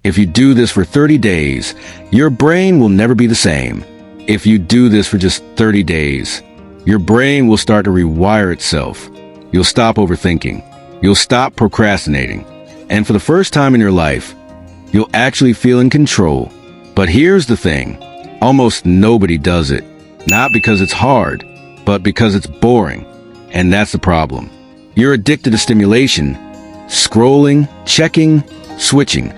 If you do this for 30 days, your brain will never be the same. If you do this for just 30 days, your brain will start to rewire itself. You'll stop overthinking. You'll stop procrastinating. And for the first time in your life, you'll actually feel in control. But here's the thing. Almost nobody does it. Not because it's hard, but because it's boring. And that's the problem. You're addicted to stimulation, scrolling, checking, switching,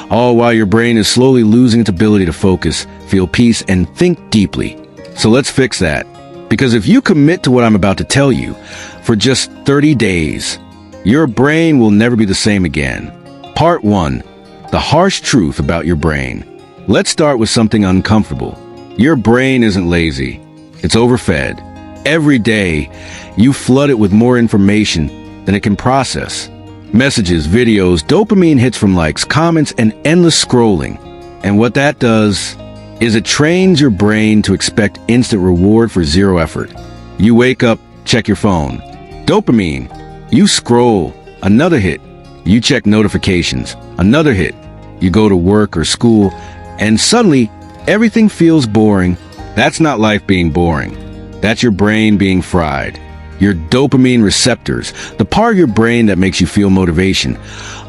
all while your brain is slowly losing its ability to focus, feel peace, and think deeply. So let's fix that. Because if you commit to what I'm about to tell you for just 30 days, your brain will never be the same again. Part 1. The harsh truth about your brain. Let's start with something uncomfortable. Your brain isn't lazy. It's overfed. Every day, you flood it with more information than it can process. Messages, videos, dopamine hits from likes, comments, and endless scrolling. And what that does is it trains your brain to expect instant reward for zero effort. You wake up, check your phone. Dopamine. You scroll. Another hit. You check notifications. Another hit. You go to work or school, and suddenly, everything feels boring. That's not life being boring. That's your brain being fried. Your dopamine receptors, the part of your brain that makes you feel motivation,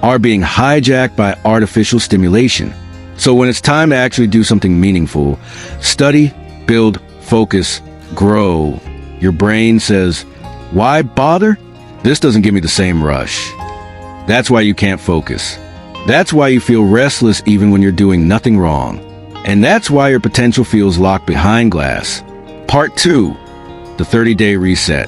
are being hijacked by artificial stimulation. So when it's time to actually do something meaningful, study, build, focus, grow, your brain says, why bother? This doesn't give me the same rush. That's why you can't focus. That's why you feel restless even when you're doing nothing wrong. And that's why your potential feels locked behind glass. Part 2. The 30-day reset.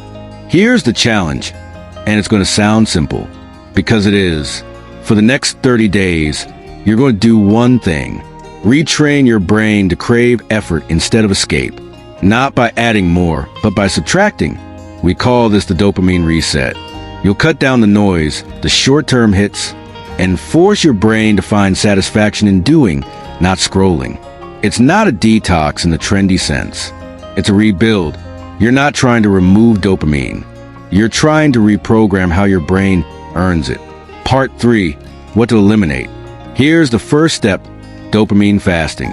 Here's the challenge, and it's going to sound simple, because it is. For the next 30 days, you're going to do one thing. Retrain your brain to crave effort instead of escape. Not by adding more, but by subtracting. We call this the dopamine reset. You'll cut down the noise, the short-term hits, and force your brain to find satisfaction in doing, not scrolling. It's not a detox in the trendy sense. It's a rebuild. You're not trying to remove dopamine. You're trying to reprogram how your brain earns it. Part 3. What to eliminate. Here's the first step, dopamine fasting.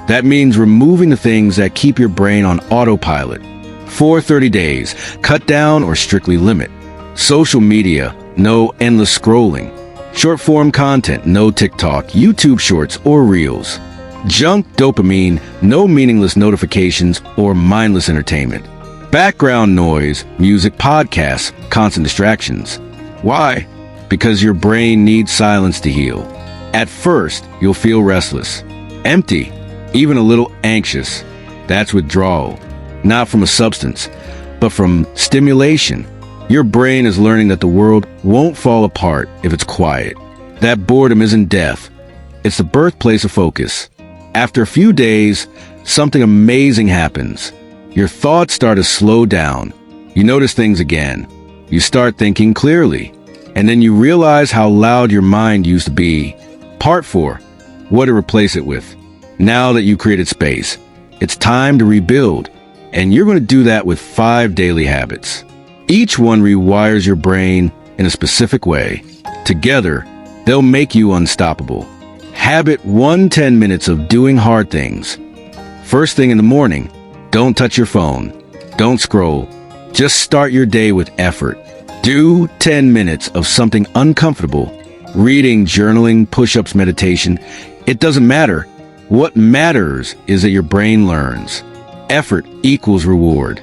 That means removing the things that keep your brain on autopilot. For 30 days, cut down or strictly limit. Social media, no endless scrolling. Short-form content, no TikTok, YouTube Shorts, or Reels. Junk dopamine, no meaningless notifications or mindless entertainment. Background noise, music, podcasts, constant distractions. Why? Because your brain needs silence to heal. At first, you'll feel restless, empty, even a little anxious. That's withdrawal. Not from a substance, but from stimulation. Your brain is learning that the world won't fall apart if it's quiet. That boredom isn't death. It's the birthplace of focus. After a few days, something amazing happens. Your thoughts start to slow down. You notice things again. You start thinking clearly. And then you realize how loud your mind used to be. Part 4. What to replace it with. Now that you created space, it's time to rebuild. And you're going to do that with 5 daily habits. Each one rewires your brain in a specific way. Together, they'll make you unstoppable. Habit 1: 10 minutes of doing hard things. First thing in the morning, don't touch your phone. Don't scroll. Just start your day with effort. Do 10 minutes of something uncomfortable. Reading, journaling, push-ups, meditation. It doesn't matter. What matters is that your brain learns. Effort equals reward.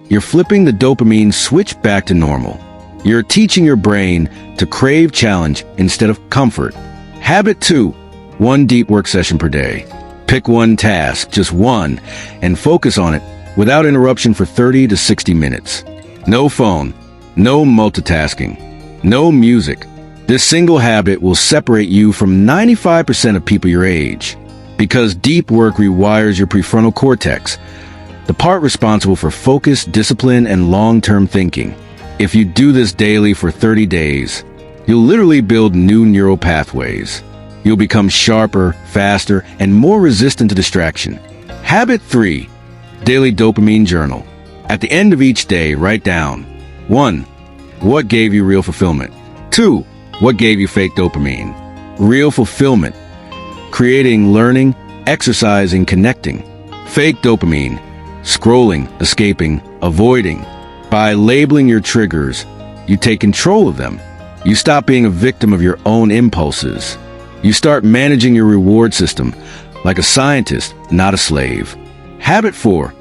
You're flipping the dopamine switch back to normal. You're teaching your brain to crave challenge instead of comfort. Habit 2. 1 deep work session per day. Pick one task, just one, and focus on it without interruption for 30 to 60 minutes. No phone, no multitasking, no music. This single habit will separate you from 95% of people your age, because deep work rewires your prefrontal cortex, the part responsible for focus, discipline, and long-term thinking. If you do this daily for 30 days, you'll literally build new neural pathways. You'll become sharper, faster, and more resistant to distraction. Habit 3. Daily dopamine journal. At the end of each day, write down 1. What gave you real fulfillment? 2. What gave you fake dopamine? Real fulfillment. creating, learning, exercising, connecting. Fake dopamine, scrolling, escaping, avoiding. By labeling your triggers, you take control of them. You stop being a victim of your own impulses. You start managing your reward system like a scientist, not a slave. Habit 4.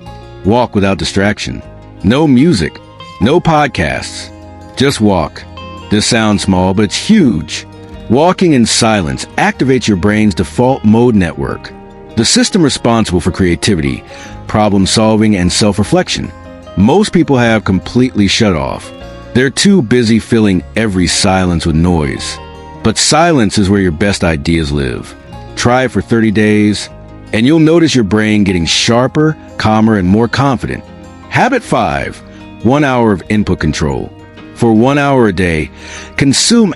Walk without distraction. No music, no podcasts. Just walk. This sounds small, but it's huge. Walking in silence activates your brain's default mode network, the system responsible for creativity, problem solving, and self-reflection. Most people have completely shut off. They're too busy filling every silence with noise. But silence is where your best ideas live. Try it for 30 days, and you'll notice your brain getting sharper, calmer, and more confident. Habit 5. 1 hour of input control. For 1 hour a day, consume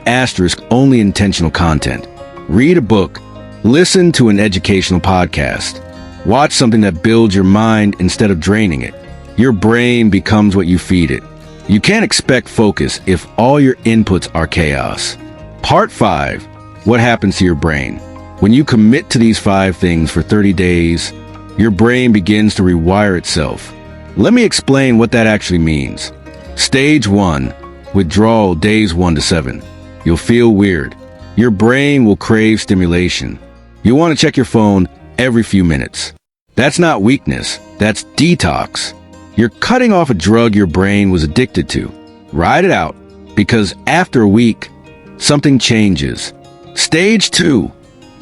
only intentional content. Read a book. Listen to an educational podcast. Watch something that builds your mind instead of draining it. Your brain becomes what you feed it. You can't expect focus if all your inputs are chaos. Part 5. What happens to your brain? When you commit to these 5 things for 30 days, your brain begins to rewire itself. Let me explain what that actually means. Stage 1. Withdrawal, days 1 to 7. You'll feel weird. Your brain will crave stimulation. You want to check your phone every few minutes. That's not weakness. That's detox. You're cutting off a drug your brain was addicted to. Ride it out, because after a week, something changes. Stage 2.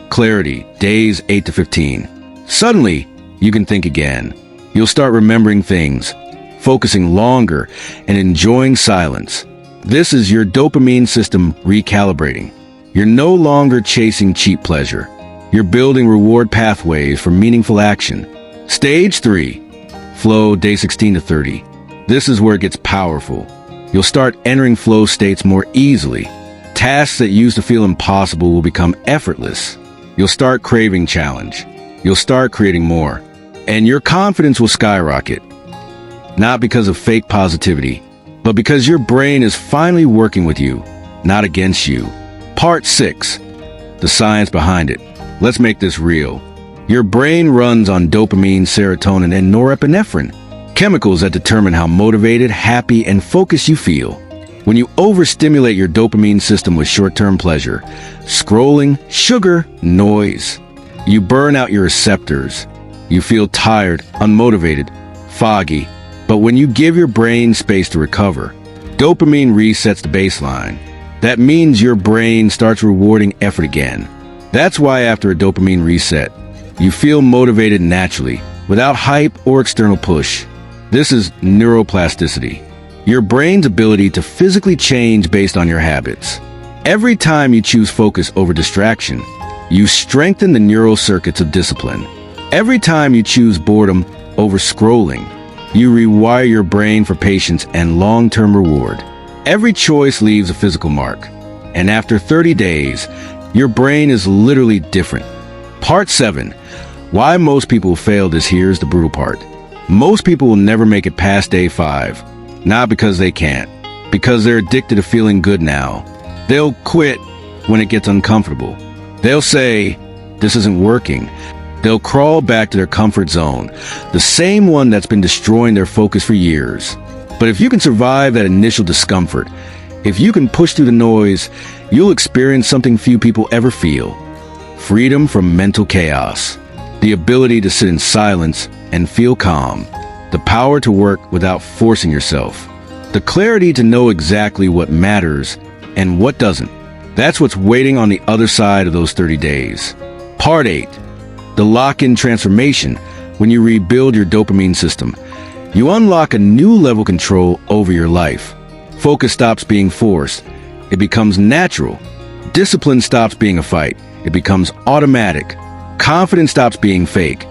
Clarity, days 8 to 15. Suddenly, you can think again. You'll start remembering things, focusing longer, and enjoying silence. This is your dopamine system recalibrating. You're no longer chasing cheap pleasure. You're building reward pathways for meaningful action. Stage 3. Flow, day 16 to 30. This is where it gets powerful. You'll start entering flow states more easily. Tasks that used to feel impossible will become effortless. You'll start craving challenge. You'll start creating more. And your confidence will skyrocket. Not because of fake positivity, but because your brain is finally working with you, not against you. Part 6. The science behind it. Let's make this real. Your brain runs on dopamine, serotonin, and norepinephrine, chemicals that determine how motivated, happy, and focused you feel. When you overstimulate your dopamine system with short-term pleasure, scrolling, sugar, noise, you burn out your receptors. You feel tired, unmotivated, foggy. But when you give your brain space to recover, dopamine resets the baseline. That means your brain starts rewarding effort again. That's why after a dopamine reset, you feel motivated naturally, without hype or external push. This is neuroplasticity, your brain's ability to physically change based on your habits. Every time you choose focus over distraction, you strengthen the neural circuits of discipline. Every time you choose boredom over scrolling, you rewire your brain for patience and long-term reward. Every choice leaves a physical mark. And after 30 days, your brain is literally different. Part 7. Why most people fail this. Here's the brutal part. Most people will never make it past day 5. Not because they can't. Because they're addicted to feeling good now. They'll quit when it gets uncomfortable. They'll say, this isn't working. They'll crawl back to their comfort zone, the same one that's been destroying their focus for years. But if you can survive that initial discomfort, if you can push through the noise, you'll experience something few people ever feel. Freedom from mental chaos. The ability to sit in silence and feel calm. The power to work without forcing yourself. The clarity to know exactly what matters and what doesn't. That's what's waiting on the other side of those 30 days. Part 8. The lock-in transformation. When you rebuild your dopamine system, you unlock a new level of control over your life. Focus stops being forced. It becomes natural. Discipline stops being a fight. It becomes automatic. Confidence stops being fake.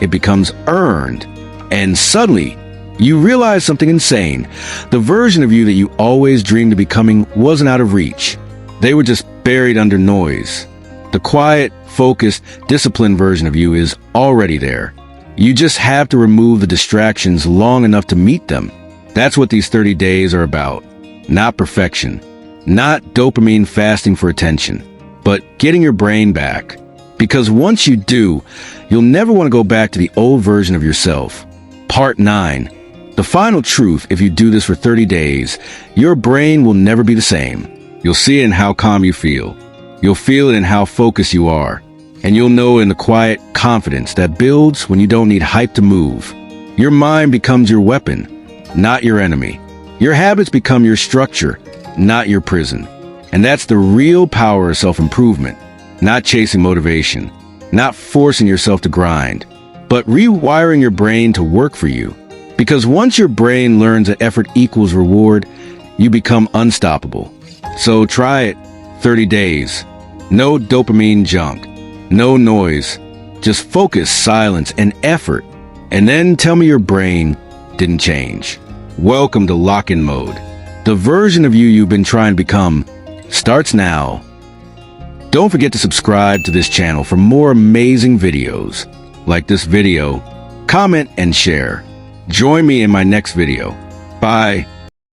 It becomes earned. And suddenly, you realize something insane. The version of you that you always dreamed of becoming wasn't out of reach. They were just buried under noise. The quiet, focused, disciplined version of you is already there. You just have to remove the distractions long enough to meet them. That's what these 30 days are about. Not perfection. Not dopamine fasting for attention. But getting your brain back. Because once you do, you'll never want to go back to the old version of yourself. Part 9. The final truth: if you do this for 30 days, your brain will never be the same. You'll see it in how calm you feel. You'll feel it in how focused you are. And you'll know in the quiet confidence that builds when you don't need hype to move. Your mind becomes your weapon, not your enemy. Your habits become your structure, not your prison. And that's the real power of self-improvement. Not chasing motivation, not forcing yourself to grind, but rewiring your brain to work for you. Because once your brain learns that effort equals reward, you become unstoppable. So try it. 30 days. No dopamine junk. No noise. Just focus, silence, and effort. And then tell me your brain didn't change. Welcome to lock-in mode. The version of you you've been trying to become starts now. Don't forget to subscribe to this channel for more amazing videos. Like this video, comment, and share. Join me in my next video. Bye.